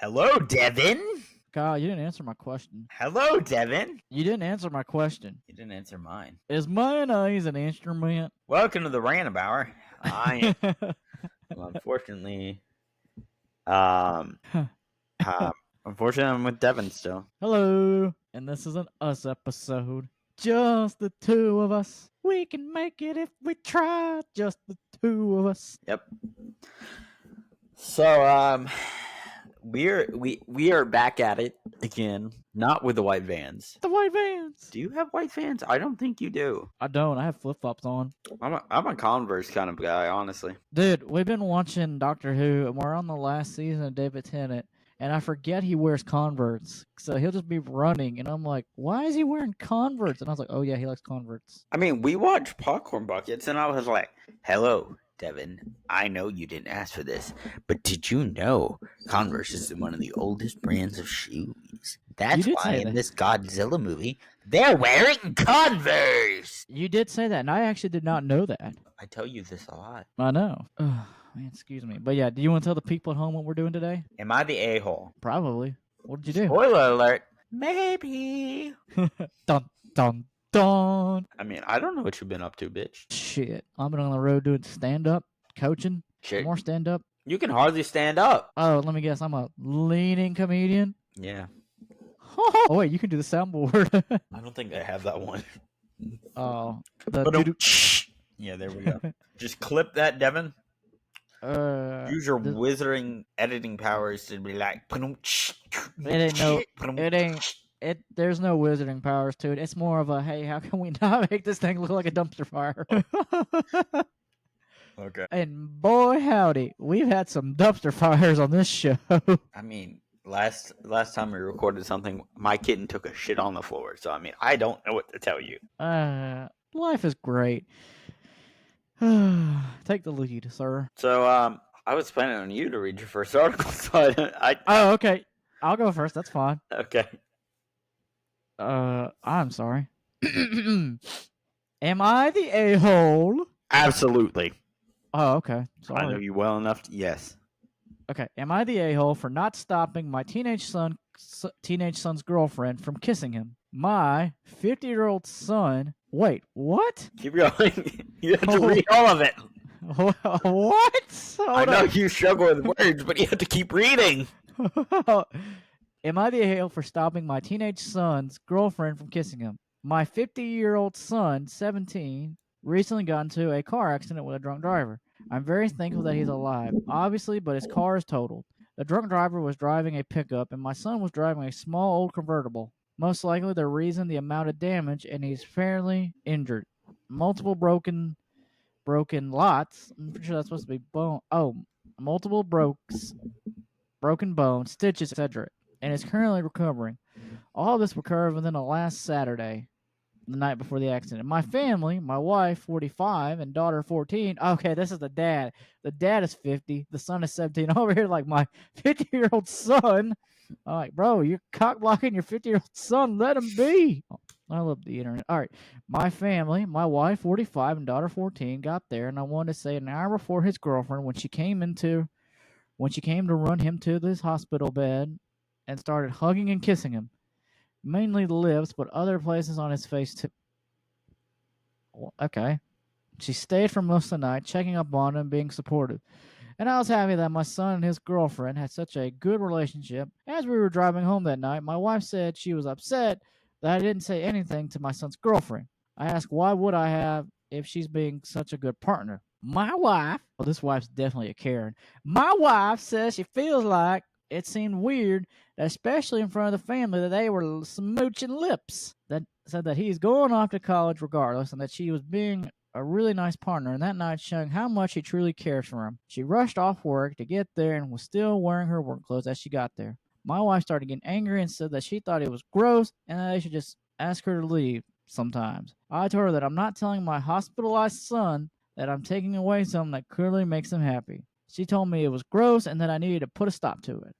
Hello, Devin. Kyle, you didn't answer my question. Hello, Devin. You didn't answer my question. You didn't answer mine. Is mayonnaise an instrument? Welcome to the Random Hour. I am unfortunately, unfortunately, I'm with Devin still. Hello, and this is an us episode. Just the two of us. We can make it if we try. Just the two of us. Yep. So, we are back at it again. Not with the white vans. The white vans. Do you have white vans? I don't think you do. I don't. I have flip flops on. I'm a Converse kind of guy, honestly. Dude, we've been watching Doctor Who, and we're on the last season of David Tennant. And I forget he wears Converse. So he'll just be running. And I'm like, why is he wearing Converse? And I was like, oh, yeah, he likes Converse. I mean, we watched Popcorn Buckets, and I was like, hello, Devin. I know you didn't ask for this, but did you know Converse is one of the oldest brands of shoes? That's why in this Godzilla movie, they're wearing Converse. You did say that, and I actually did not know that. I tell you this a lot. I know. Man, excuse me. But yeah, do you want to tell the people at home what we're doing today? Am I the a-hole? Probably. What did you do? Spoiler alert. Maybe. Dun, dun, dun. I mean, I don't know what you've been up to, bitch. Shit. I've been on the road doing stand-up, coaching, more stand-up. You can hardly stand up. Oh, let me guess. I'm a leaning comedian? Yeah. Oh, wait, you can do the soundboard. I don't think I have that one. Oh. Yeah, there we go. Just clip that, Devin. Use your wizarding editing powers to be like. There's no wizarding powers to it. It's more of a, hey, how can we not make this thing look like a dumpster fire? Okay. And boy, howdy, we've had some dumpster fires on this show. I mean, last time we recorded something, my kitten took a shit on the floor. So, I mean, I don't know what to tell you. Life is great. Take the lead, sir. So, I was planning on you to read your first article. So Oh, okay. I'll go first. That's fine. Okay. I'm sorry. Am I the a-hole? Absolutely. Oh, okay. Sorry. I know you well enough. Yes. Okay. Am I the a-hole for not stopping my teenage son's girlfriend from kissing him? My 50-year-old son. Wait, what? Keep going. You have to read all of it. What? I know you struggle with words, but you have to keep reading. Am I the a-hole for stopping my teenage son's girlfriend from kissing him? My 50-year-old son, 17, recently got into a car accident with a drunk driver. I'm very thankful that he's alive, obviously, but his car is totaled. The drunk driver was driving a pickup, and my son was driving a small old convertible. Most likely the reason the amount of damage, and he's fairly injured. Multiple broken lots. I'm pretty sure that's supposed to be bone. Oh, multiple broken bones, stitches, etc. And is currently recovering. All this occurred within the last Saturday, the night before the accident. My family, my wife, 45, and daughter, 14. Okay, this is the dad. The dad is 50. The son is 17. Over here, like my 50-year-old son. I'm like, bro, you're cock blocking your 50-year-old son. Let him be. I love the internet. All right. My family, my wife, 45, and daughter, 14, got there, and I wanted to say an hour before his girlfriend, when she came to run him to this hospital bed and started hugging and kissing him. Mainly the lips, but other places on his face too. Okay. She stayed for most of the night, checking up on him, being supportive. And I was happy that my son and his girlfriend had such a good relationship. As we were driving home that night, my wife said she was upset that I didn't say anything to my son's girlfriend. I asked, why would I have if she's being such a good partner? My wife, well, this wife's definitely a Karen. My wife says she feels like it seemed weird, especially in front of the family, that they were smooching lips. That said that he's going off to college regardless, and that she was being a really nice partner, and that night showing how much she truly cares for him. She rushed off work to get there and was still wearing her work clothes as she got there. My wife started getting angry and said that she thought it was gross and that they should just ask her to leave sometimes. I told her that I'm not telling my hospitalized son that I'm taking away something that clearly makes him happy. She told me it was gross and that I needed to put a stop to it.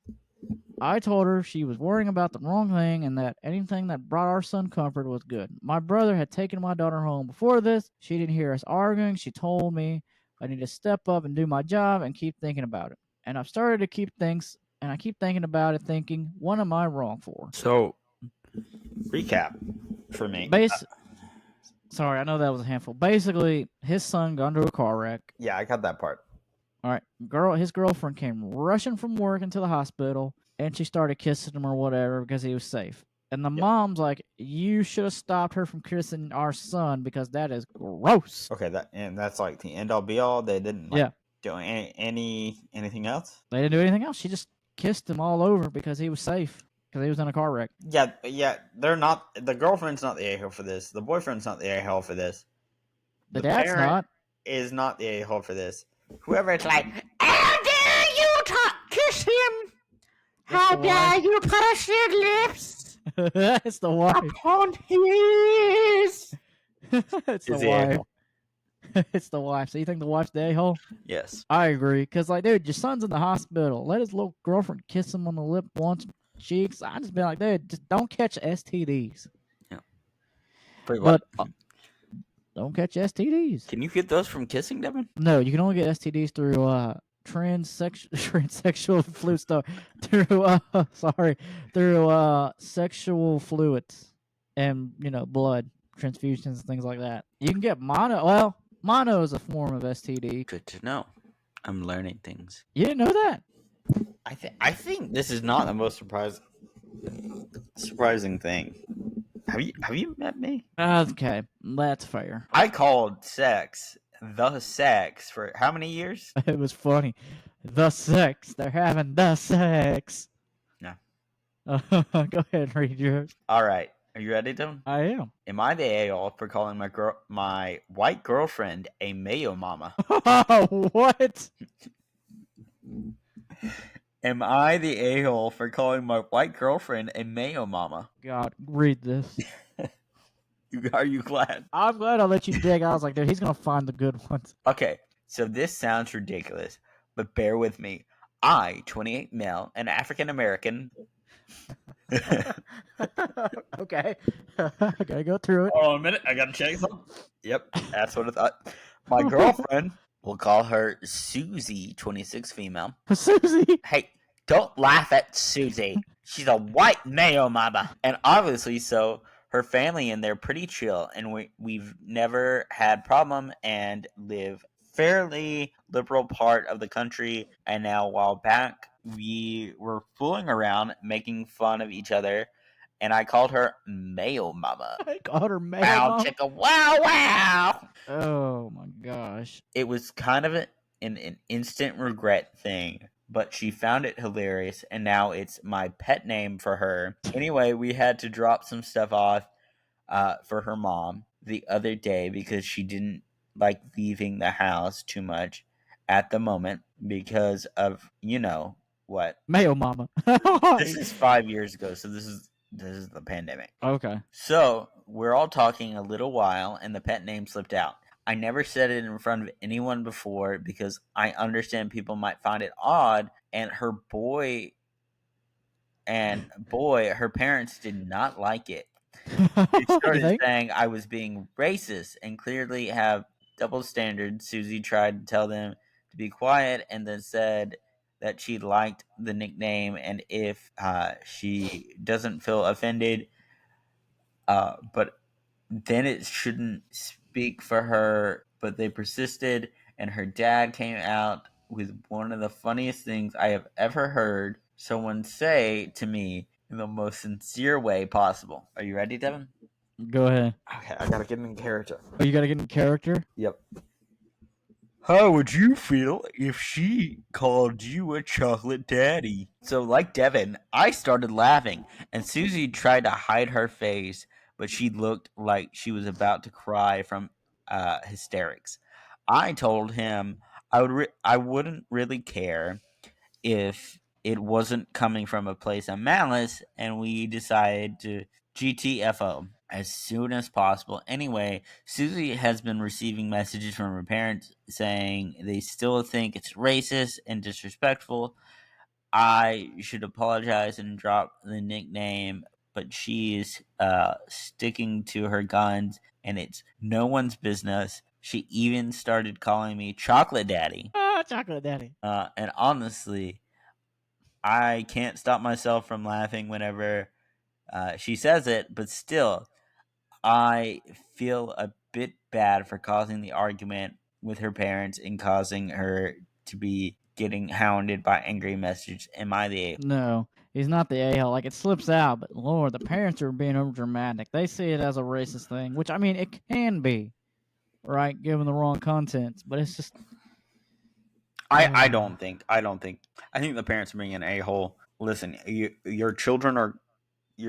I told her she was worrying about the wrong thing and that anything that brought our son comfort was good. My brother had taken my daughter home before this. She didn't hear us arguing. She told me I need to step up and do my job and keep thinking about it. And I've started to keep things and I keep thinking about it, thinking, what am I wrong for? So, recap for me. Sorry, I know that was a handful. Basically, his son got into a car wreck. Yeah, I got that part. All right, his girlfriend came rushing from work into the hospital, and she started kissing him or whatever because he was safe. And the mom's like, "You should have stopped her from kissing our son because that is gross." Okay, that's like the end all be all. They didn't do anything else. They didn't do anything else. She just kissed him all over because he was safe because he was in a car wreck. Yeah. They're not. The girlfriend's not the a-hole for this. The boyfriend's not the a-hole for this. The dad's not. Is not the a-hole for this. Whoever it's like, how dare you kiss him? How dare you push your lips? It's the wife. Upon his. It's the wife. It's the wife. So you think the wife's the a-hole? Yes. I agree. Because, like, dude, your son's in the hospital. Let his little girlfriend kiss him on the lip once, cheeks. I just be like, dude, just don't catch STDs. Yeah. But don't catch STDs. Can you get those from kissing, Devin? No, you can only get STDs through transsexual fluid stuff. Through sexual fluids and blood transfusions and things like that. You can get mono. Well, mono is a form of STD. Good to know. I'm learning things. You didn't know that? I think this is not the most surprising thing. Have you met me? Okay, that's fair. I called sex the sex for how many years? It was funny. The sex. They're having the sex. No. Go ahead and read yours. All right. Are you ready, Dylan? I am. Am I the a-hole for calling my white girlfriend a mayo mama? What? Am I the a-hole for calling my white girlfriend a mayo mama? God, read this. Are you glad? I'm glad I let you dig. I was like, dude, he's going to find the good ones. Okay, so this sounds ridiculous, but bear with me. I, 28 male, and African American. Okay. I gotta go through it. Hold on a minute. I gotta check something. Yep, that's what I thought. My girlfriend, we'll call her Susie, 26 female. Susie. Hey, don't laugh at Susie. She's a white mayo mama. And obviously so, her family and they're pretty chill. And we've never had problem and live fairly liberal part of the country. And now a while back, we were fooling around, making fun of each other. And I called her Mayo Mama. I called her Mayo Wow, Mama. chicka, wow, wow. Oh my gosh. It was kind of an instant regret thing, but she found it hilarious, and now it's my pet name for her. Anyway, we had to drop some stuff off for her mom the other day because she didn't like leaving the house too much at the moment because of, you know what. Mayo Mama. This is 5 years ago, so this is the pandemic. Okay. So we're all talking a little while, and the pet name slipped out. I never said it in front of anyone before because I understand people might find it odd, and her parents did not like it. They started saying I was being racist and clearly have double standards. Susie tried to tell them to be quiet and then said that she liked the nickname and if she doesn't feel offended, but then it shouldn't speak for her. But they persisted, and her dad came out with one of the funniest things I have ever heard someone say to me in the most sincere way possible. Are you ready, Devin? Go ahead. Okay, I gotta get in character. Oh, you gotta get in character? Yep. How would you feel if she called you a chocolate daddy? So, like Devin, I started laughing, and Susie tried to hide her face, but she looked like she was about to cry from hysterics. I told him I wouldn't really care if it wasn't coming from a place of malice, and we decided to GTFO as soon as possible. Anyway, Susie has been receiving messages from her parents saying they still think it's racist and disrespectful. I should apologize and drop the nickname, but she's sticking to her guns, and it's no one's business. She even started calling me Chocolate Daddy. Chocolate Daddy. And honestly, I can't stop myself from laughing whenever she says it, but still, I feel a bit bad for causing the argument with her parents and causing her to be getting hounded by angry messages. Am I the a-hole? No, he's not the a-hole. Like, it slips out, but Lord, the parents are being over dramatic. They see it as a racist thing, which, I mean, it can be, right, given the wrong content, but it's just... I don't think. I think the parents are being an a-hole. Listen, your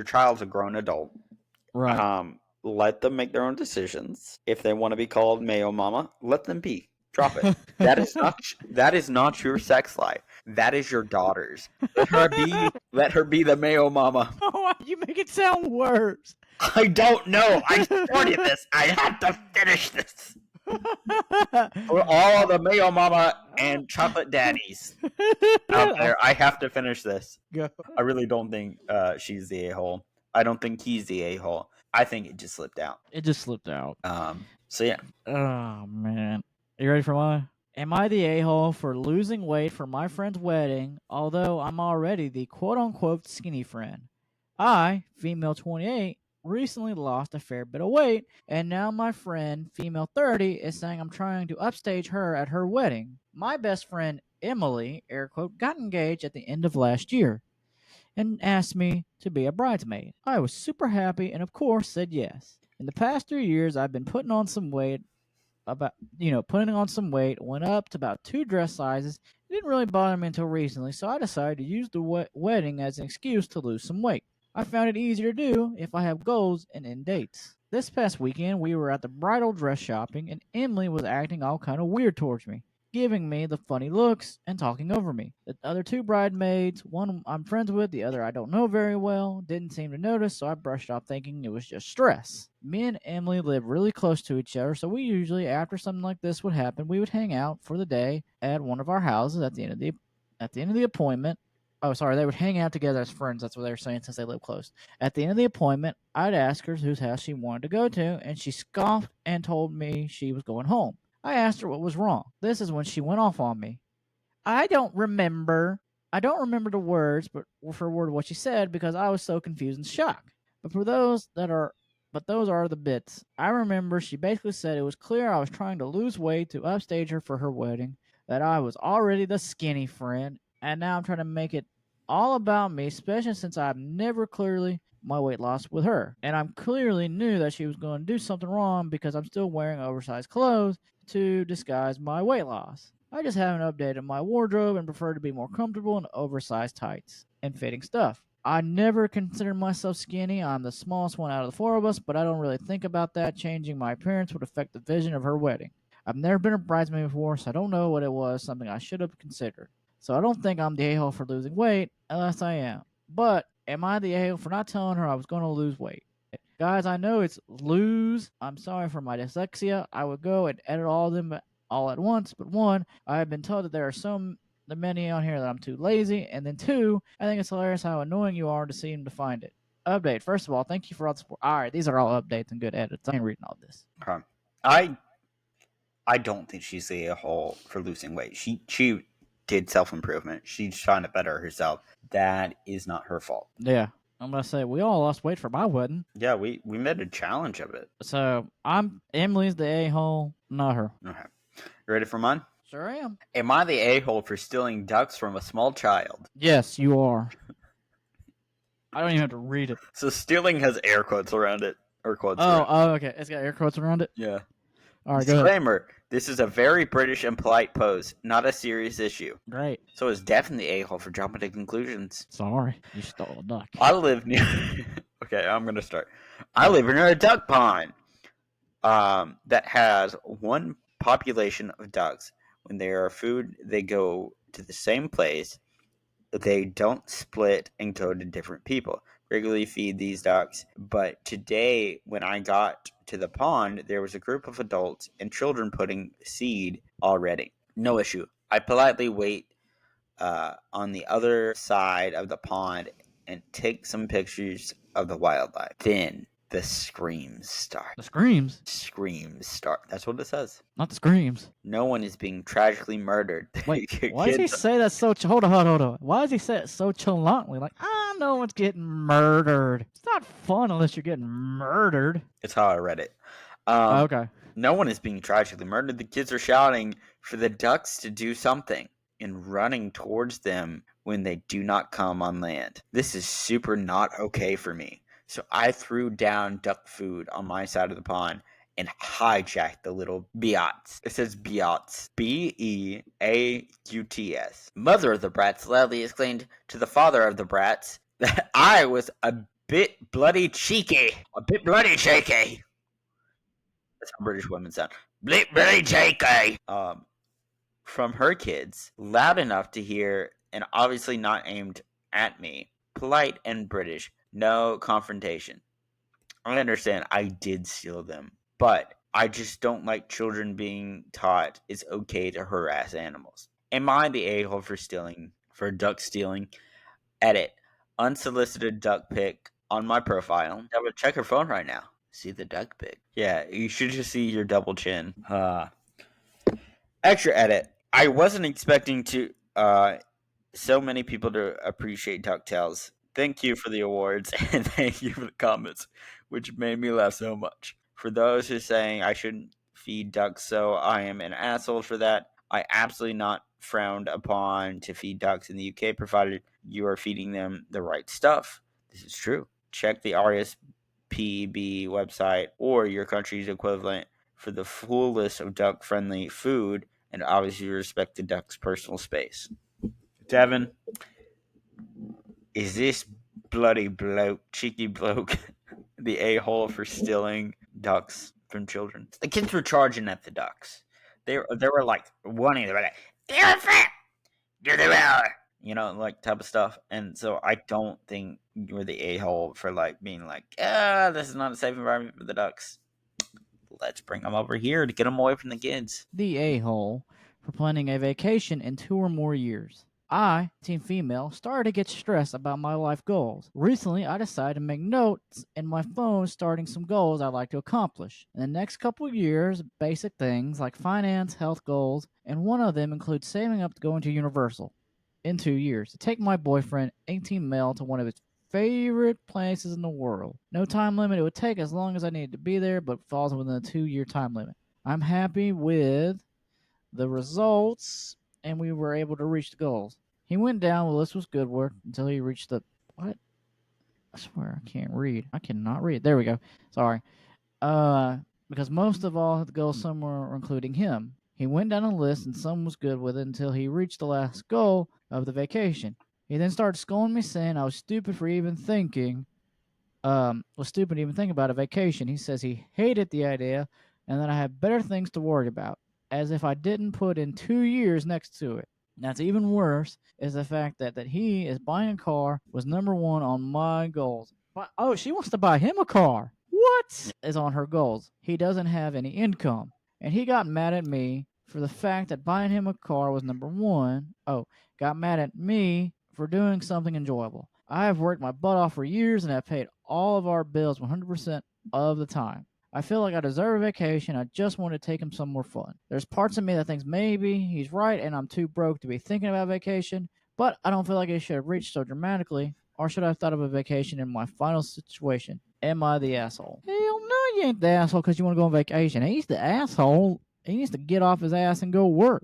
child's a grown adult. Right. Let them make their own decisions. If they want to be called Mayo Mama, let them be. Drop it. That is not your sex life. That is your daughter's. Let her be the Mayo Mama. Oh, you make it sound worse. I don't know. I started this. I have to finish this. For all the Mayo Mama and Chocolate Daddies out there, I have to finish this. Go. I really don't think she's the a-hole. I don't think he's the a-hole. I think it just slipped out. It just slipped out. So yeah. Oh, man. You ready for mine? Am I the a-hole for losing weight for my friend's wedding, although I'm already the quote-unquote skinny friend? I, female 28, recently lost a fair bit of weight, and now my friend, female 30, is saying I'm trying to upstage her at her wedding. My best friend, Emily, air quote, got engaged at the end of last year and asked me to be a bridesmaid. I was super happy and, of course, said yes. In the past 3 years, I've been putting on some weight, went up to about 2 dress sizes. It didn't really bother me until recently, so I decided to use the wedding as an excuse to lose some weight. I found it easier to do if I have goals and end dates. This past weekend, we were at the bridal dress shopping, and Emily was acting all kind of weird towards me, giving me the funny looks and talking over me. The other 2 bridesmaids, one I'm friends with, the other I don't know very well, didn't seem to notice, so I brushed off thinking it was just stress. Me and Emily live really close to each other, so we usually, after something like this would happen, we would hang out for the day at one of our houses at the end of the appointment. Oh, sorry, they would hang out together as friends. That's what they were saying, since they live close. At the end of the appointment, I'd ask her whose house she wanted to go to, and she scoffed and told me she was going home. I asked her what was wrong. This is when she went off on me. I don't remember the words, but for word what she said, because I was so confused and shocked. Those are the bits. I remember she basically said it was clear I was trying to lose weight to upstage her for her wedding, that I was already the skinny friend, and now I'm trying to make it all about me, especially since I've never clearly my weight loss with her. And I clearly knew that she was going to do something wrong because I'm still wearing oversized clothes to disguise my weight loss. I just haven't updated my wardrobe and prefer to be more comfortable in oversized tights and fitting stuff. I never considered myself skinny. I'm the smallest one out of the 4 of us, but I don't really think about that. Changing my appearance would affect the vision of her wedding. I've never been a bridesmaid before, so I don't know what it was, something I should have considered. So I don't think I'm the a-hole for losing weight, unless I am. But am I the a-hole for not telling her I was going to lose weight? Guys, I know it's lose. I'm sorry for my dyslexia. I would go and edit all of them all at once. But 1, I have been told that there are so many on here that I'm too lazy. And then 2, I think it's hilarious how annoying you are to seem to find it. Update. First of all, thank you for all the support. All right, these are all updates and good edits. I ain't reading all this. I don't think she's the a-hole for losing weight. She did self-improvement. She's trying to better herself. That is not her fault. Yeah. I'm going to say we all lost weight for my wedding. Yeah, we made a challenge of it. So Emily's the a-hole, not her. Okay. You ready for mine? Sure am. Am I the a-hole for stealing ducks from a small child? Yes, you are. I don't even have to read it. So stealing has air quotes around it. Or quotes Oh, okay. It's got air quotes around it? Yeah. All right, go ahead. Disclaimer. This is a very British and polite pose, not a serious issue. Great. So it's definitely a-hole for jumping to conclusions. Sorry, you stole a duck. I live near... Okay, I'm going to start. I live near a duck pond that has one population of ducks. When they are food, they go to the same place. They don't split and go to different people. Regularly feed these ducks. But today, when I got to the pond, there was a group of adults and children putting seed already. No issue. I politely wait on the other side of the pond and take some pictures of the wildlife. Then The screams start. The screams? Screams start. That's what it says. Not the screams. No one is being tragically murdered. Wait, why does he say that so... Hold on. Why does he say it so challantly? Like, no one's getting murdered. It's not fun unless you're getting murdered. That's how I read it. Okay. No one is being tragically murdered. The kids are shouting for the ducks to do something and running towards them when they do not come on land. This is super not okay for me. So I threw down duck food on my side of the pond and hijacked the little Beats. It says Beats. Beauts. Mother of the brats loudly exclaimed to the father of the brats that I was a bit bloody cheeky. A bit bloody cheeky. That's how British women sound. Blit bloody cheeky. From her kids, loud enough to hear and obviously not aimed at me. Polite and British. No confrontation. I understand I did steal them, but I just don't like children being taught it's okay to harass animals. Am I the a-hole for duck stealing? Edit. Unsolicited duck pic on my profile. I would check her phone right now. See the duck pic. Yeah, you should just see your double chin. Extra edit. I wasn't expecting so many people to appreciate DuckTales. Thank you for the awards, and thank you for the comments, which made me laugh so much. For those who are saying I shouldn't feed ducks, so I am an asshole for that. I absolutely not frowned upon to feed ducks in the UK, provided you are feeding them the right stuff. This is true. Check the RSPB website or your country's equivalent for the full list of duck-friendly food, and obviously respect the duck's personal space. Devin, is this bloody cheeky bloke, the a-hole for stealing ducks from children? The kids were charging at the ducks. They were like wanting. They were like, "You're the hour," like type of stuff. And so I don't think you're the a-hole for like being like, this is not a safe environment for the ducks. Let's bring them over here to get them away from the kids. The a-hole for planning a vacation in 2 or more years. I, Team Female, started to get stressed about my life goals. Recently, I decided to make notes in my phone starting some goals I'd like to accomplish. In the next couple years, basic things like finance, health goals, and one of them includes saving up to go into Universal in 2 years to take my boyfriend, 18 male, to one of his favorite places in the world. No time limit. It would take as long as I needed to be there, but falls within a 2-year time limit. I'm happy with the results, and we were able to reach the goals. He went down, well, this was good work, until he reached the... What? I swear, I can't read. I cannot read. There we go. Sorry. Because most of all the goals, some were including him. He went down a list, and some was good with it until he reached the last goal of the vacation. He then started scolding me, saying I was stupid for even thinking... about a vacation. He says he hated the idea, and that I had better things to worry about, as if I didn't put in 2 years next to it. That's even worse is the fact that he is buying a car was number 1 on my goals. But, she wants to buy him a car. What is on her goals? He doesn't have any income. And he got mad at me for the fact that buying him a car was number 1. Got mad at me for doing something enjoyable. I have worked my butt off for years and have paid all of our bills 100% of the time. I feel like I deserve a vacation. I just want to take him somewhere fun. There's parts of me that thinks maybe he's right and I'm too broke to be thinking about vacation, but I don't feel like it should have reached so dramatically, or should I have thought of a vacation in my final situation? Am I the asshole? Hell no, you ain't the asshole because you want to go on vacation. He's the asshole. He needs to get off his ass and go work.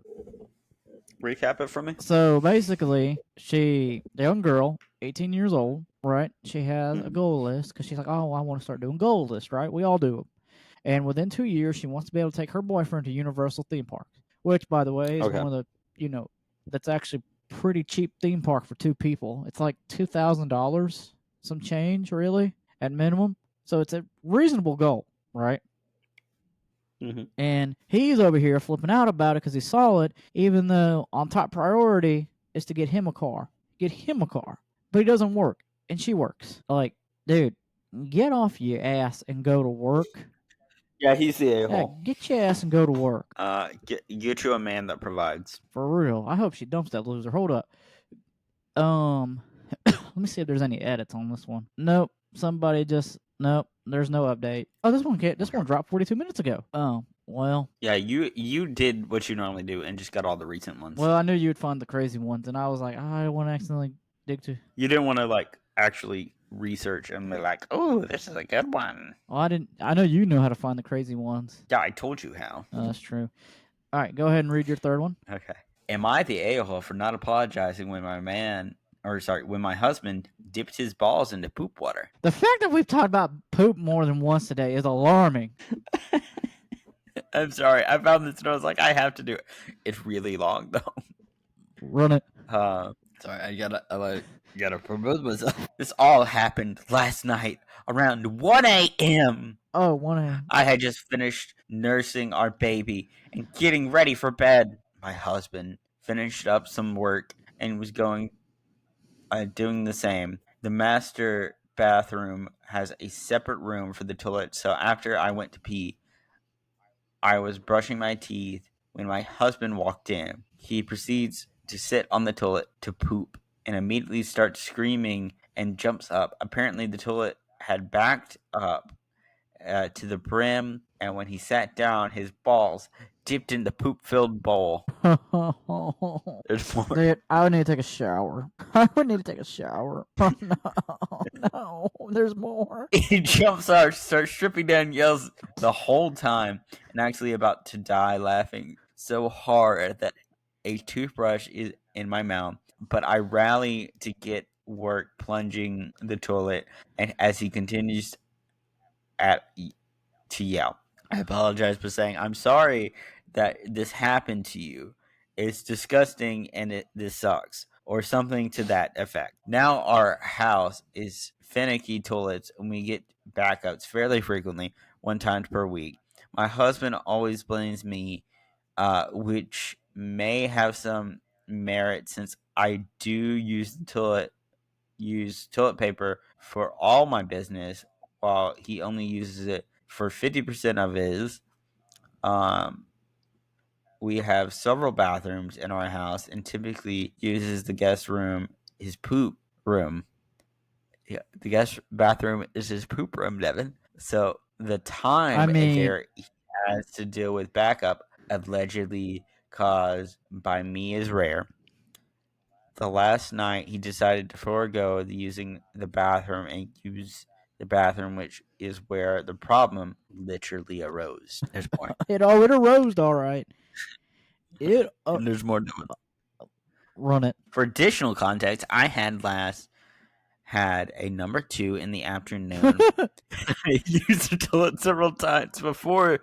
Recap it for me. So basically, the young girl, 18 years old, right? She has a goal list because she's like, I want to start doing goal lists, right? We all do them. And within 2 years, she wants to be able to take her boyfriend to Universal theme parks, which, by the way, is one of the, that's actually pretty cheap theme park for 2 people. It's like $2,000, some change, really, at minimum. So it's a reasonable goal, right? Mm-hmm. And he's over here flipping out about it because he saw it, even though on top priority is to get him a car. But he doesn't work, and she works. Like, dude, get off your ass and go to work. Yeah, he's the a-hole. Get your ass and go to work. Get you a man that provides. For real. I hope she dumps that loser. Hold up. Let me see if there's any edits on this one. Nope. Somebody just Nope, there's no update. Oh, this one dropped 42 minutes ago. Oh, well. Yeah, you did what you normally do and just got all the recent ones. Well, I knew you would find the crazy ones, and I was like, I don't want to accidentally dig to. You didn't want to like actually research and be like, oh, this is a good one. Well, I didn't. I know you know how to find the crazy ones. Yeah, I told you how. That's true. All right, go ahead and read your third one. Okay. Am I the a-hole for not apologizing when when my husband dipped his balls into poop water? The fact that we've talked about poop more than once today is alarming. I'm sorry. I found this and I was like, I have to do it. It's really long though. Run it. Sorry, I gotta promote myself. This all happened last night around 1 a.m. Oh, 1 a.m. I had just finished nursing our baby and getting ready for bed. My husband finished up some work and was doing the same. The master bathroom has a separate room for the toilet, so after I went to pee, I was brushing my teeth when my husband walked in. He proceeds to sit on the toilet to poop and immediately starts screaming and jumps up. Apparently, the toilet had backed up to the brim, and when he sat down, his balls dipped in the poop-filled bowl. There's more. Dude, I would need to take a shower. I would need to take a shower. Oh, no, there's more. He jumps up, starts stripping down, yells the whole time, and actually about to die laughing so hard that a toothbrush is in my mouth. But I rally to get work plunging the toilet, and as he continues to yell, I apologize for saying, I'm sorry that this happened to you. It's disgusting and this sucks. Or something to that effect. Now our house is finicky toilets and we get backups fairly frequently, 1 time per week. My husband always blames me, which may have some merit since I do use toilet paper for all my business, while he only uses it for 50% of his. We have several bathrooms in our house and typically uses the guest room, his poop room. Yeah, the guest bathroom is his poop room, Devin. So the time there he has to deal with backup allegedly caused by me is rare. The last night he decided to forego using the bathroom and use the bathroom, which is where the problem literally arose. There's more. It arose, all right. And there's more to it. Run it. For additional context, I had a number 2 in the afternoon. I used the toilet several times before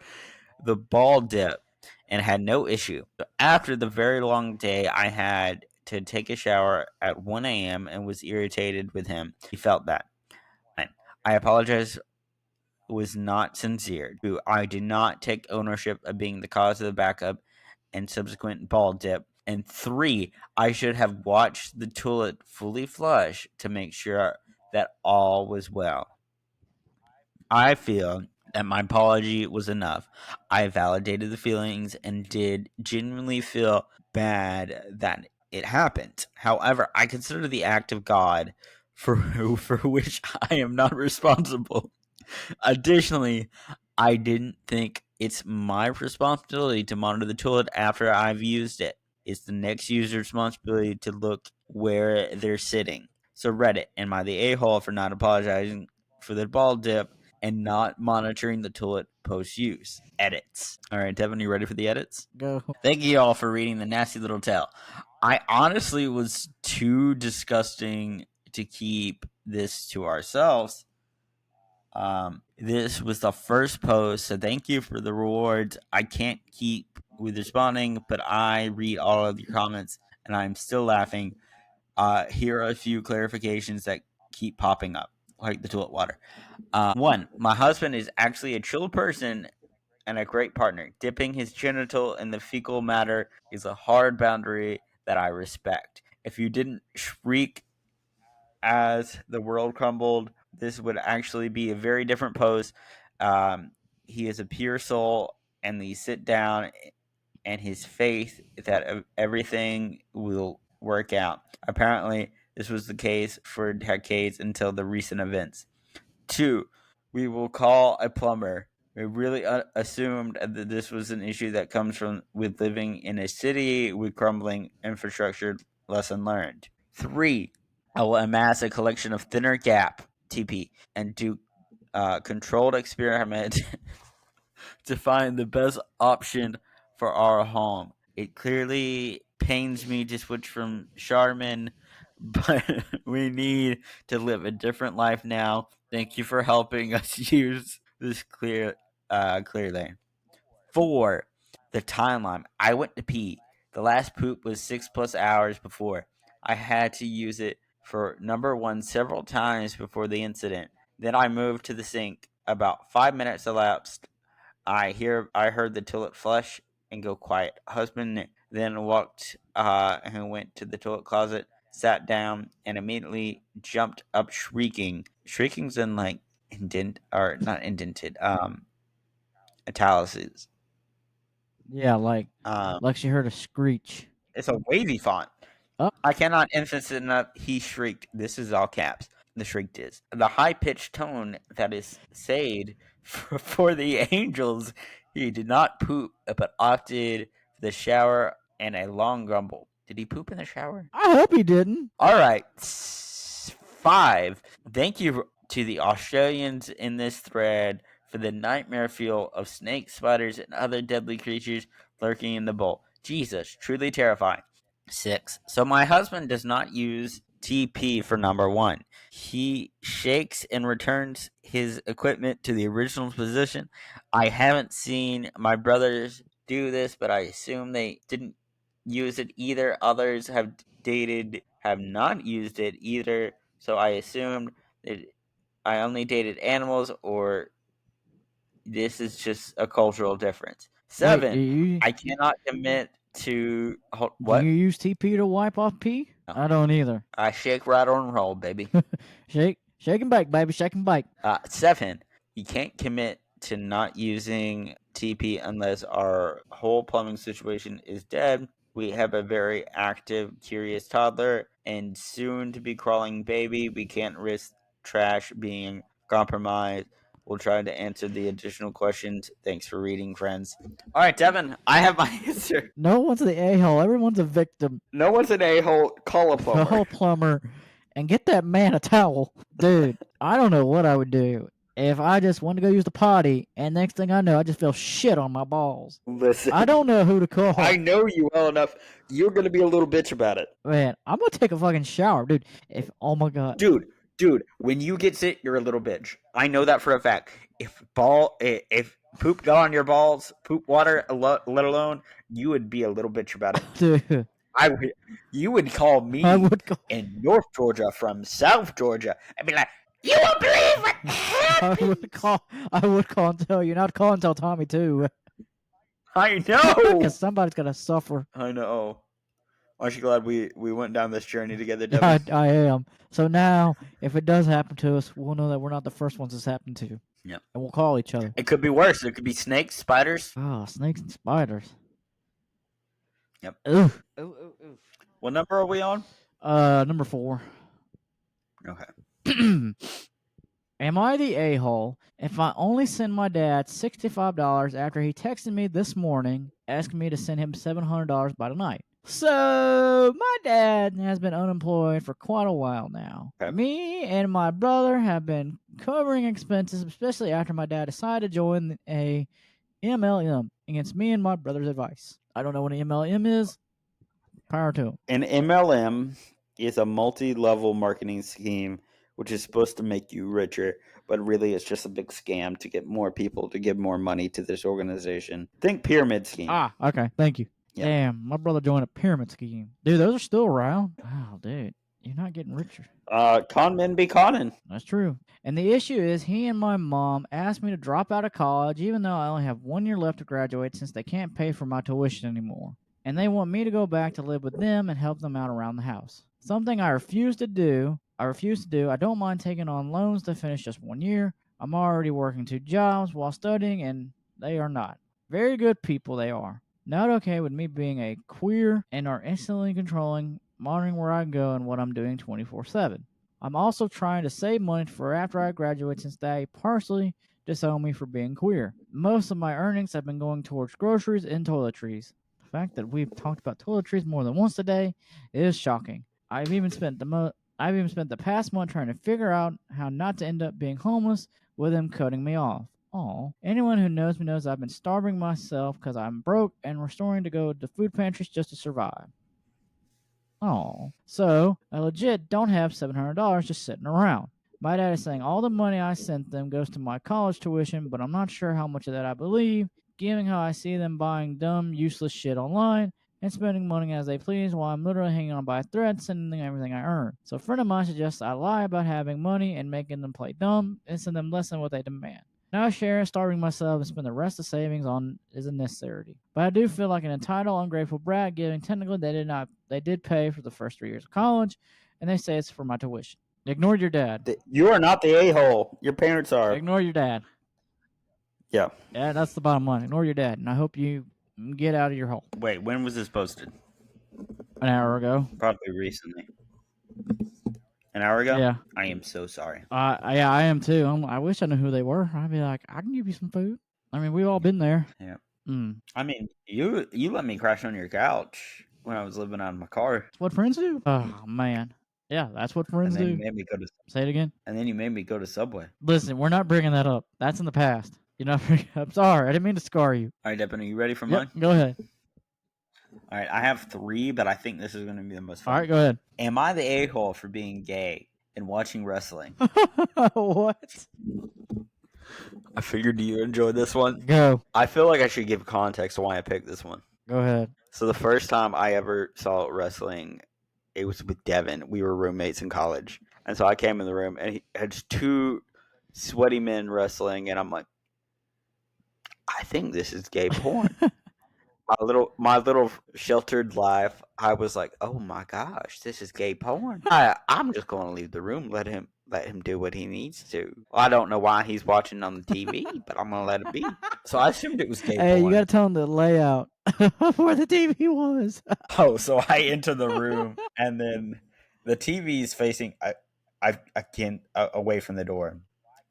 the ball dip and had no issue. So after the very long day, I had to take a shower at 1 a.m. and was irritated with him. He felt that. I apologize. Was not sincere. I did not take ownership of being the cause of the backup and subsequent ball dip. And 3, I should have watched the toilet fully flush to make sure that all was well. I feel that my apology was enough. I validated the feelings and did genuinely feel bad that it happened. However, I consider the act of God for which I am not responsible. Additionally, I didn't think it's my responsibility to monitor the toilet after I've used it. It's the next user's responsibility to look where they're sitting. So Reddit, am I the a-hole for not apologizing for the ball dip and not monitoring the toilet post-use? Edits. All right, Devin, you ready for the edits? Go. Thank you all for reading the nasty little tale. I honestly was too disgusting to keep this to ourselves. This was the first post, so thank you for the rewards. I can't keep with responding, but I read all of your comments and I'm still laughing. Here are a few clarifications that keep popping up, like the toilet water. 1, my husband is actually a chill person and a great partner. Dipping his genital in the fecal matter is a hard boundary that I respect. If you didn't shriek as the world crumbled, this would actually be a very different pose. He is a pure soul, and the sit down and his faith that everything will work out. Apparently, this was the case for decades until the recent events. 2, We will call a plumber. We really assumed that this was an issue that comes from with living in a city with crumbling infrastructure. Lesson learned. 3. I will amass a collection of thinner gap TP and do controlled experiment to find the best option for our home. It clearly pains me to switch from Charmin, but we need to live a different life now. Thank you for helping us use this clearly. 4. The timeline. I went to pee. The last poop was 6+ hours before. I had to use it for number 1 several times before the incident. Then I moved to the sink. About 5 minutes elapsed. I heard the toilet flush and go quiet. Husband then walked and went to the toilet closet, sat down, and immediately jumped up shrieking. Shrieking's in like not indented, italics. Yeah, like she heard a screech. It's a wavy font. Oh. I cannot emphasize enough. He shrieked. This is all caps. The shriek is the high-pitched tone that is said for the angels. He did not poop, but opted for the shower and a long grumble. Did he poop in the shower? I hope he didn't. All right. 5. Thank you to the Australians in this thread for the nightmare feel of snakes, spiders, and other deadly creatures lurking in the bowl. Jesus, truly terrifying. 6. So my husband does not use TP for number 1. He shakes and returns his equipment to the original position. I haven't seen my brothers do this, but I assume they didn't use it either. Others have not used it either. So I assumed that I only dated animals, or this is just a cultural difference. 7. Wait, I cannot commit to what? Do you use TP to wipe off pee? No. I don't either. I shake, rattle, and roll, baby. Shake and bake, baby. Shake and bake. 7. You can't commit to not using TP unless our whole plumbing situation is dead. We have a very active, curious toddler and soon to be crawling baby. We can't risk trash being compromised. We'll try to answer the additional questions. Thanks for reading, friends. All right, Devin, I have my answer. No one's the a-hole. Everyone's a victim. No one's an a-hole. Call a plumber. Call a plumber and get that man a towel. Dude, I don't know what I would do if I just wanted to go use the potty and next thing I know, I just feel shit on my balls. Listen. I don't know who to call. I know you well enough. You're going to be a little bitch about it. Man, I'm going to take a fucking shower, dude. Oh my God. Dude, when you get sick, you're a little bitch. I know that for a fact. If poop got on your balls, poop water, let alone, you would be a little bitch about it. Dude. You would call me in North Georgia from South Georgia and be like, you won't believe what happened. I would call and tell you, not call and tell Tommy too. I know. Because somebody's gonna suffer. I know. Aren't you glad we went down this journey together, Devin? I am. So now, if it does happen to us, we'll know that we're not the first ones it's happened to. Yep. And we'll call each other. It could be worse. It could be snakes, spiders. Oh, snakes and spiders. Yep. Ooh. What number are we on? Number 4. Okay. Am I the a-hole if I only send my dad $65 after he texted me this morning asking me to send him $700 by tonight? So, my dad has been unemployed for quite a while now. Okay. Me and my brother have been covering expenses, especially after my dad decided to join a MLM against me and my brother's advice. I don't know what an MLM is. Power to him. An MLM is a multi-level marketing scheme which is supposed to make you richer, but really it's just a big scam to get more people to give more money to this organization. Think pyramid scheme. Okay. Thank you. Yep. Damn, my brother joined a pyramid scheme. Dude, those are still around. Wow, dude. You're not getting richer. Con men be conning. That's true. And the issue is he and my mom asked me to drop out of college even though I only have 1 year left to graduate since they can't pay for my tuition anymore. And they want me to go back to live with them and help them out around the house. Something I refuse to do. I don't mind taking on loans to finish just 1 year. I'm already working 2 jobs while studying, and they are not. Very good people they are. Not okay with me being a queer and are instantly controlling, monitoring where I go and what I'm doing 24/7. I'm also trying to save money for after I graduate since they partially disown me for being queer. Most of my earnings have been going towards groceries and toiletries. The fact that we've talked about toiletries more than once today is shocking. I've even spent the past month trying to figure out how not to end up being homeless with them cutting me off. Aw. Anyone who knows me knows I've been starving myself because I'm broke and restoring to go to food pantries just to survive. Oh, so I legit don't have $700 just sitting around. My dad is saying all the money I sent them goes to my college tuition, but I'm not sure how much of that I believe, given how I see them buying dumb, useless shit online and spending money as they please while I'm literally hanging on by a thread, sending them everything I earn. So a friend of mine suggests I lie about having money and making them play dumb and send them less than what they demand. Now sharing, starving myself, and spend the rest of savings on is a necessity. But I do feel like an entitled, ungrateful brat, given technically they did pay for the first 3 years of college, and they say it's for my tuition. Ignore your dad. You are not the a-hole. Your parents are. Ignore your dad. Yeah. Yeah, that's the bottom line. Ignore your dad, and I hope you get out of your hole. Wait, when was this posted? An hour ago. Probably recently. An hour ago? Yeah. I am so sorry. Yeah, I am too. I wish I knew who they were. I'd be like, I can give you some food. I mean, we've all been there. Yeah. Mm. I mean, you let me crash on your couch when I was living out of my car. That's what friends do. Oh man. Yeah, that's what friends and then do. You made me go to. Say it again. And then you made me go to Subway. Listen, we're not bringing that up. That's in the past. You're not. I'm sorry. I didn't mean to scar you. All right, Devin, are you ready for mine? Go ahead. All right, I have 3, but I think this is going to be the most fun. All right, go ahead. Am I the a-hole for being gay and watching wrestling? What? I figured you enjoyed this one. Go. I feel like I should give context to why I picked this one. Go ahead. So the first time I ever saw wrestling, it was with Devin. We were roommates in college. And so I came in the room, and he had 2 sweaty men wrestling, and I'm like, I think this is gay porn. my little sheltered life, I was like, oh my gosh, this is gay porn. I'm just going to leave the room, let him do what he needs to. Well, I don't know why he's watching on the TV, but I'm going to let it be. So I assumed it was gay porn. Hey, you got to tell him the layout of where the TV was. Oh, so I enter the room, and then the TV is facing I can't away from the door.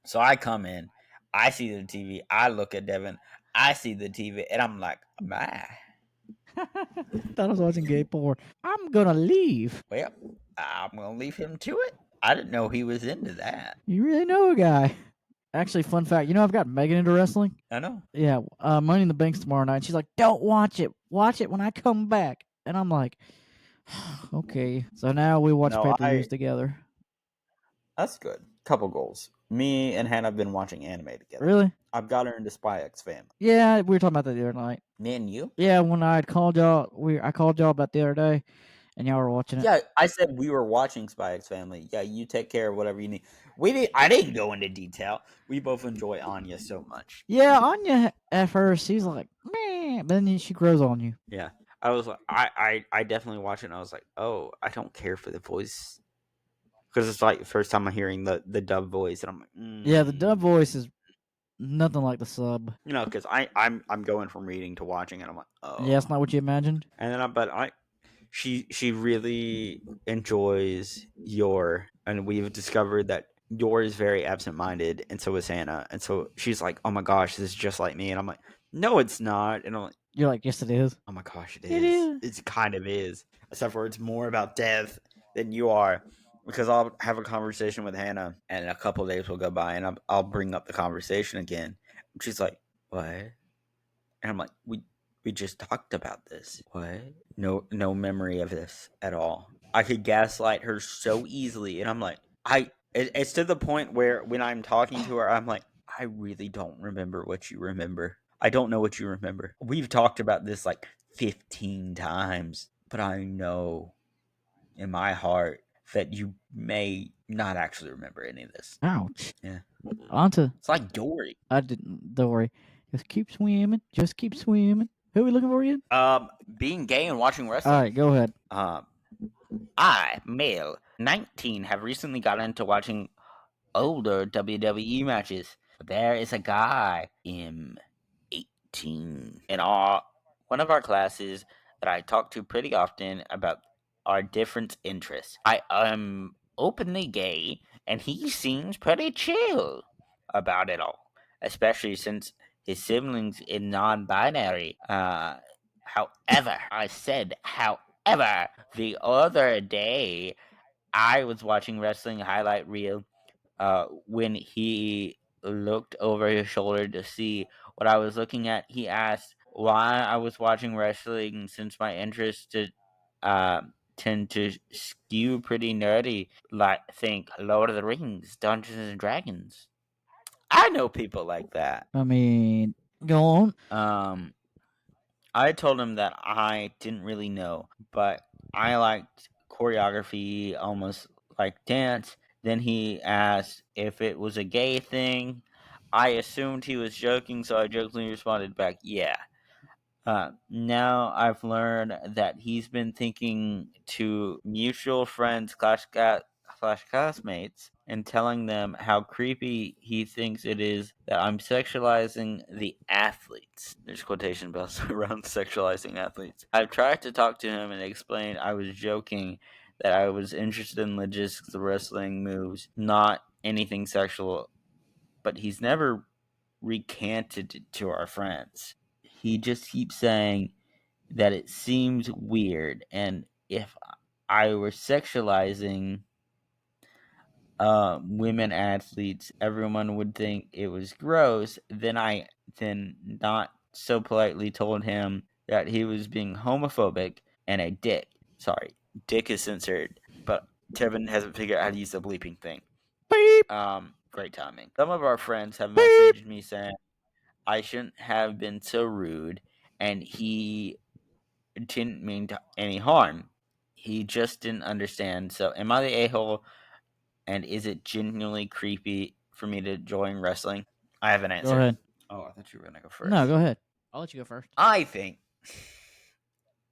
So I come in, I see the TV, I look at Devin, I see the TV, and I'm like, my. Thought I was watching gay porn. I'm gonna leave. Well, I'm gonna leave him to it. I didn't know he was into that. You really know a guy. Actually, fun fact. You know, I've got Megan into wrestling. I know. Yeah, Money in the Bank's tomorrow night. She's like, "Don't watch it. Watch it when I come back." And I'm like, "Okay." So now we watch pay-per-views together. That's good. Couple goals. Me and Hannah have been watching anime together. Really? I've got her into Spy X Family. Yeah, we were talking about that the other night. Me and you? Yeah, when I called y'all, I called y'all about the other day, and y'all were watching it. Yeah, I said we were watching Spy X Family. Yeah, you take care of whatever you need. I didn't go into detail. We both enjoy Anya so much. Yeah, Anya at first she's like, man, but then she grows on you. Yeah, I was like, I definitely watched it, and I was like, oh, I don't care for the voice. Because it's like the first time I'm hearing the dub voice, and I'm like, yeah, the dub voice is nothing like the sub. You know, because I'm going from reading to watching, and I'm like, oh, yeah, it's not what you imagined. And then she really enjoys Yor, and we've discovered that Yor is very absent-minded, and so is Hannah, and so she's like, oh my gosh, this is just like me, and I'm like, no, it's not, and I'm like, you're like, yes, it is. Oh my gosh, it is. It kind of is, except for it's more about death than you are. Because I'll have a conversation with Hannah, and a couple of days will go by, and I'll bring up the conversation again. She's like, "What?" And I'm like, "We just talked about this. What? No memory of this at all." I could gaslight her so easily, and I'm like, it's to the point where when I'm talking to her, I'm like, I really don't remember what you remember. I don't know what you remember. We've talked about this like 15 times, but I know in my heart that you may not actually remember any of this. Ouch. Yeah. It's like Dory. I didn't, Dory. Just keep swimming. Just keep swimming. Who are we looking for again? Being gay and watching wrestling. All right, go ahead. I, male, 19, have recently got into watching older WWE matches. There is a guy, M18, in one of our classes that I talk to pretty often about our different interests. I am openly gay, and he seems pretty chill about it all, especially since his siblings is non-binary. However, I said, however, the other day I was watching wrestling highlight reel. When he looked over his shoulder to see what I was looking at, he asked why I was watching wrestling since my interests tend to skew pretty nerdy, like think Lord of the Rings, Dungeons and Dragons. I know people like that. I mean, go on. I told him that I didn't really know, but I liked choreography, almost like dance. Then he asked if it was a gay thing. I assumed he was joking, so I jokingly responded back, yeah. Now I've learned that he's been thinking to mutual friends slash classmates and telling them how creepy he thinks it is that I'm sexualizing the athletes. There's quotation bells around sexualizing athletes. I've tried to talk to him and explain I was joking, that I was interested in logistics of wrestling moves, not anything sexual, but he's never recanted it to our friends. He just keeps saying that it seems weird, and if I were sexualizing women athletes, everyone would think it was gross. Then not so politely told him that he was being homophobic and a dick. Sorry, dick is censored, but Tevin hasn't figured out how to use the bleeping thing. Beep. Great timing. Some of our friends have messaged me saying I shouldn't have been so rude, and he didn't mean any harm. He just didn't understand. So, am I the a-hole? And is it genuinely creepy for me to join wrestling? I have an answer. Go ahead. Oh, I thought you were going to go first. No, go ahead. I'll let you go first. I think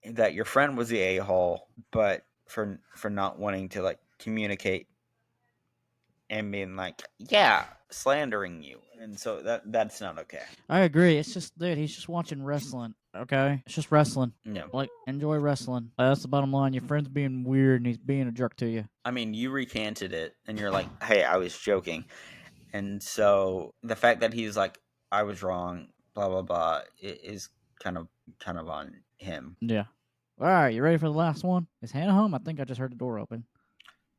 that your friend was the a-hole, but for not wanting to like communicate and being like, yeah, slandering you, and so that's not okay. I agree. It's just, dude, he's just watching wrestling. Okay, it's just wrestling. No, Like, enjoy wrestling. That's the bottom line. Your friend's being weird and he's being a jerk to you. I mean, you recanted it, and you're like, hey, I was joking, and so the fact that he's like, I was wrong, blah blah blah, it is kind of on him. Yeah. All right, you ready for the last one? Is Hannah home? I think I just heard the door open.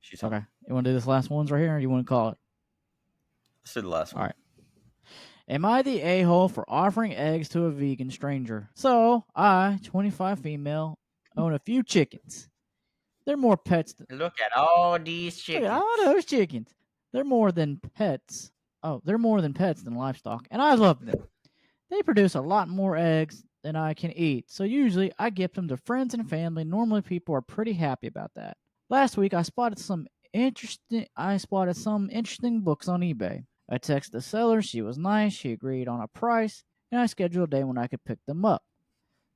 She's home. Okay. You want to do this last ones right here, or you want to call it? Let's do the last one. All right. Am I the a-hole for offering eggs to a vegan stranger? So, I, 25 female, own a few chickens. They're more pets than... Look at all these chickens. Look at all those chickens. They're more than pets. Oh, they're more than pets than livestock, and I love them. They produce a lot more eggs than I can eat, so usually I gift them to friends and family. Normally, people are pretty happy about that. Last week, I spotted some interesting books on eBay. I texted the seller. She was nice. She agreed on a price, and I scheduled a day when I could pick them up.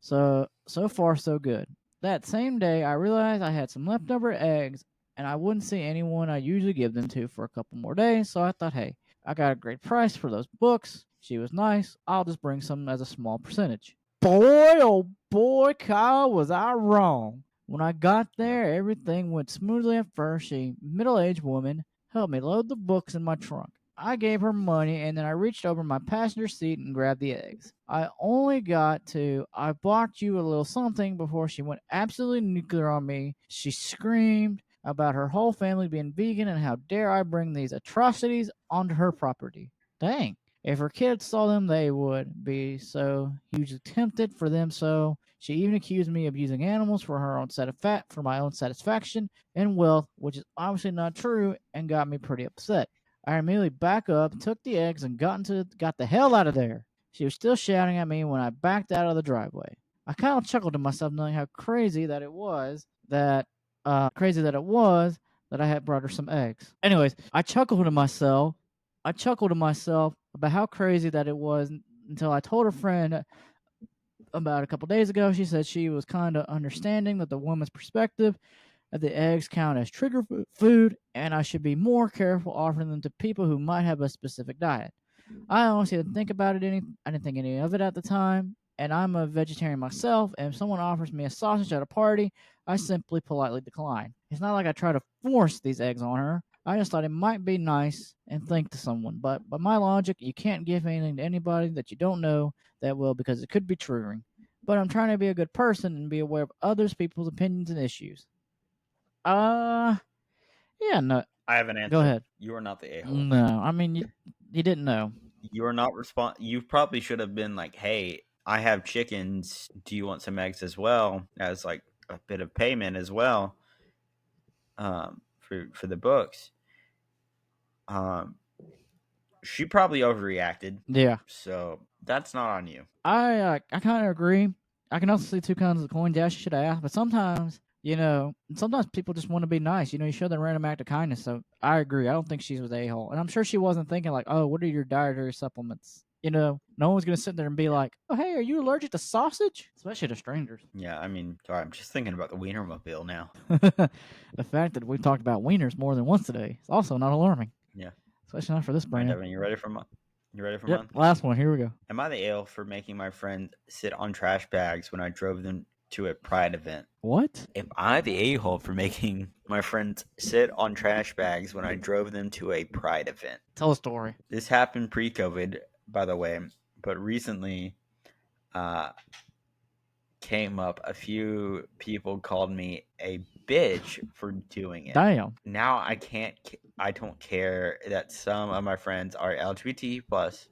So far, so good. That same day, I realized I had some leftover eggs, and I wouldn't see anyone I usually give them to for a couple more days, so I thought, hey, I got a great price for those books. She was nice. I'll just bring some as a small percentage. Boy, oh boy, Kyle, was I wrong. When I got there, everything went smoothly at first. A middle-aged woman helped me load the books in my trunk. I gave her money, and then I reached over my passenger seat and grabbed the eggs. I bought you a little something before she went absolutely nuclear on me. She screamed about her whole family being vegan and how dare I bring these atrocities onto her property. Dang. If her kids saw them, they would be so hugely tempted for them. So she even accused me of using animals for my own satisfaction and wealth, which is obviously not true, and got me pretty upset. I immediately back up, took the eggs, and got the hell out of there. She was still shouting at me when I backed out of the driveway. I kind of chuckled to myself, knowing how crazy that it was that I had brought her some eggs. Anyways, I chuckled to myself about how crazy that it was until I told her friend about a couple days ago. She said she was kind of understanding that the woman's perspective that the eggs count as trigger food, and I should be more careful offering them to people who might have a specific diet. I honestly didn't think about it I didn't think any of it at the time, and I'm a vegetarian myself, and if someone offers me a sausage at a party, I simply politely decline. It's not like I try to force these eggs on her. I just thought it might be nice and think to someone. But by my logic, you can't give anything to anybody that you don't know that well because it could be triggering. But I'm trying to be a good person and be aware of others people's opinions and issues. Yeah, no. I have an answer. Go ahead. You are not the a-hole. No, I mean you didn't know. You are not You probably should have been like, "Hey, I have chickens. Do you want some eggs as well?" As like a bit of payment as well. For the books. She probably overreacted. Yeah. So that's not on you. I kind of agree. I can also see two kinds of the coin. Dash, you should ask, but sometimes sometimes people just want to be nice. You show them a random act of kindness. So I agree. I don't think she was a hole, and I'm sure she wasn't thinking like, "Oh, what are your dietary supplements?" No one's gonna sit there and be like, "Oh, hey, are you allergic to sausage?" Especially to strangers. Yeah, I mean, sorry, I'm just thinking about the Wienermobile now. The fact that we've talked about wieners more than once today is also not alarming. Yeah, especially not for this brand. Right, Devin, you ready for mine? Yep, last one. Here we go. Am I the ale for making my friend sit on trash bags when I drove them to a Pride event? What? Am I the a-hole for making my friends sit on trash bags when I drove them to a Pride event? Tell a story. This happened pre-COVID, by the way, but recently came up. A few people called me a bitch for doing it. Damn. Now I don't care that some of my friends are LGBT plus.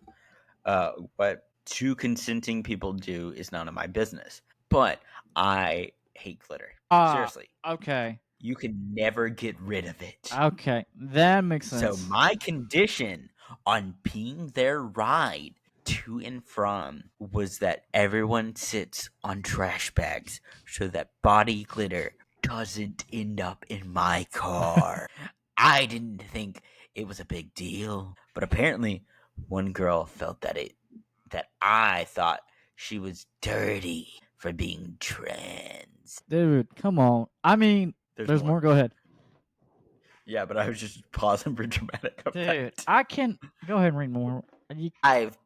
What two consenting people do is none of my business. But I hate glitter. Seriously. Okay. You can never get rid of it. Okay, that makes sense. So my condition on being their ride to and from was that everyone sits on trash bags so that body glitter doesn't end up in my car. I didn't think it was a big deal, but apparently one girl felt that I thought she was dirty for being trans. Dude, come on. I mean, there's more. Go ahead. Yeah, but I was just pausing for dramatic effect. Dude, I can go ahead and read more. I've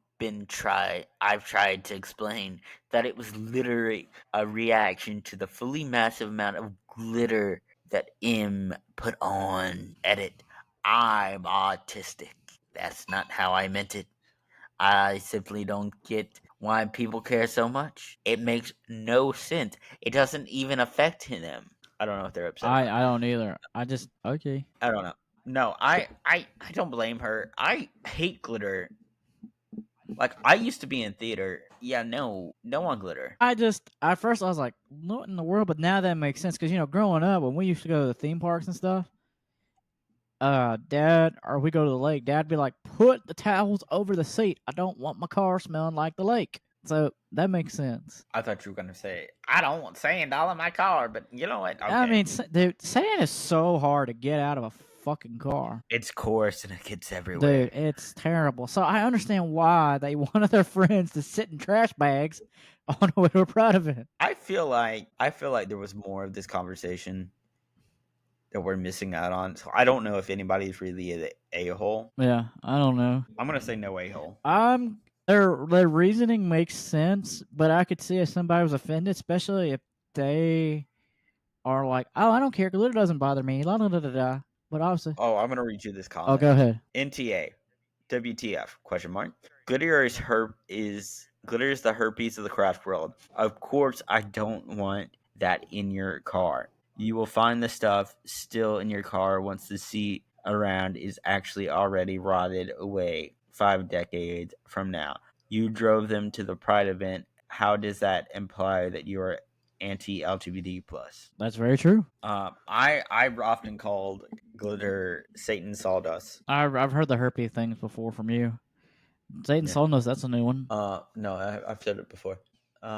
tried to explain that it was literally a reaction to the fully massive amount of glitter that M put on. Edit. I'm autistic. That's not how I meant it. I simply don't get why people care so much. It makes no sense. It doesn't even affect them. I don't know if they're upset. I don't either. Okay. I don't know. No, I don't blame her. I hate glitter. Like, I used to be in theater. Yeah, no on glitter. At first I was like, what in the world? But now that makes sense. Because, growing up, when we used to go to the theme parks and stuff, Dad, or we go to the lake, Dad'd be like, put the towels over the seat. I don't want my car smelling like the lake. So that makes sense. I thought you were going to say, I don't want sand all in my car, but you know what? Okay. I mean, dude, sand is so hard to get out of a fucking car. It's coarse and it gets everywhere. Dude, it's terrible. So I understand why they wanted their friends to sit in trash bags on a way to a Pride event. I feel like there was more of this conversation that we're missing out on. So I don't know if anybody's really an a-hole. Yeah, I don't know. I'm gonna say no a-hole. Their reasoning makes sense, but I could see if somebody was offended, especially if they are like, "Oh, I don't care. Glitter doesn't bother me." La da da da da. But obviously, I'm gonna read you this comment. Oh, go ahead. NTA, WTF? Question mark. Glitter is the herpes of the craft world. Of course, I don't want that in your car. You will find the stuff still in your car once the seat around is actually already rotted away 5 decades from now. You drove them to the Pride event. How does that imply that you are anti-LGBT plus? That's very true. I've often called glitter Satan sawdust. I've heard the herpes things before from you. Satan sawdust, that's a new one. No, I've said it before.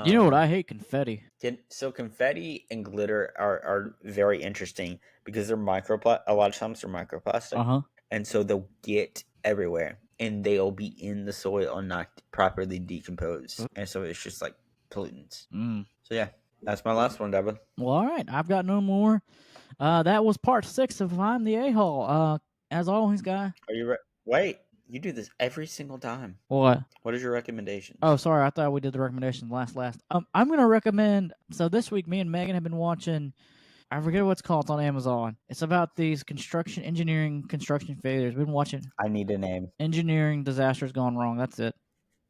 You know what? I hate confetti. So confetti and glitter are very interesting because they're a lot of times they're microplastic. And so they'll get everywhere and they'll be in the soil and not properly decomposed. And so it's just like pollutants. So yeah, that's my last one, Devin. Well, all right. I've got no more. That was part 6 of I'm the A-hole. As always, guy. Are you ready? Wait. You do this every single time. What? What is your recommendation? Oh, sorry. I thought we did the recommendations last. I'm gonna recommend. So this week, me and Megan have been watching. I forget what it's called. It's on Amazon. It's about these engineering construction failures. We've been watching I need a name. engineering disasters gone wrong. That's it.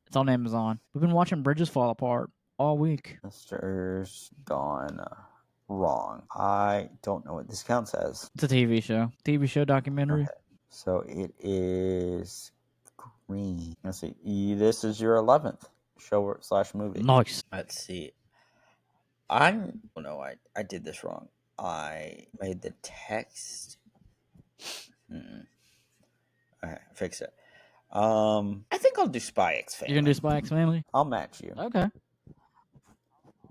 It's on Amazon. We've been watching bridges fall apart all week. Disasters gone wrong. I don't know what this counts as. It's a TV show. TV show documentary. Okay. So it is green. Let's see. This is your 11th show / movie. Nice. Let's see. No, I did this wrong. I made the text. Alright, fix it. I think I'll do Spy X Family. You're gonna do Spy X Family? I'll match you. Okay.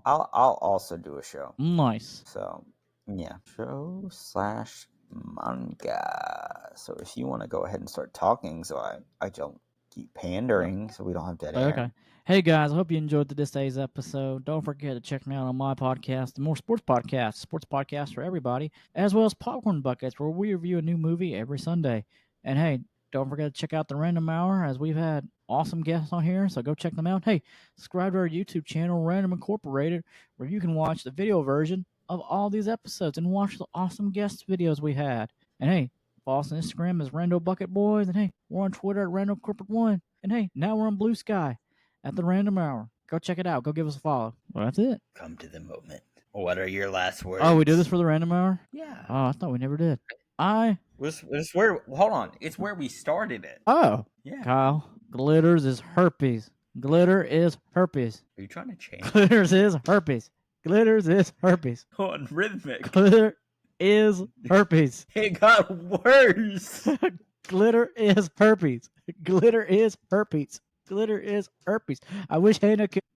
I'll also do a show. Nice. So yeah, show / manga. So if you want to go ahead and start talking, so I don't keep pandering, so we don't have dead air. Okay. Hey guys, I hope you enjoyed this day's episode. Don't forget to check me out on my podcast, the More Sports Podcast for everybody, as well as Popcorn Buckets, where we review a new movie every Sunday. And hey, don't forget to check out the Random Hour, as we've had awesome guests on here, so go check them out. Hey, subscribe to our YouTube channel, Random Incorporated, where you can watch the video version of all these episodes and watch the awesome guest videos we had. And hey, follow us on Instagram as Rando Bucket Boys, and hey, we're on Twitter at Rando Corporate One, and hey, now we're on Blue Sky at the Random Hour. Go check it out. Go give us a follow. Well, that's it. Come to the moment. What are your last words? Oh, we do this for the Random Hour? Yeah. Oh, I thought we never did. It's where. Hold on. It's where we started it. Oh. Yeah. Kyle, glitters is herpes. Glitter is herpes. Are you trying to change? Glitters is herpes. Glitters is herpes. On rhythmic. Glitter is herpes. It got worse. Glitter is herpes. Glitter is herpes. Glitter is herpes. I wish Hannah could.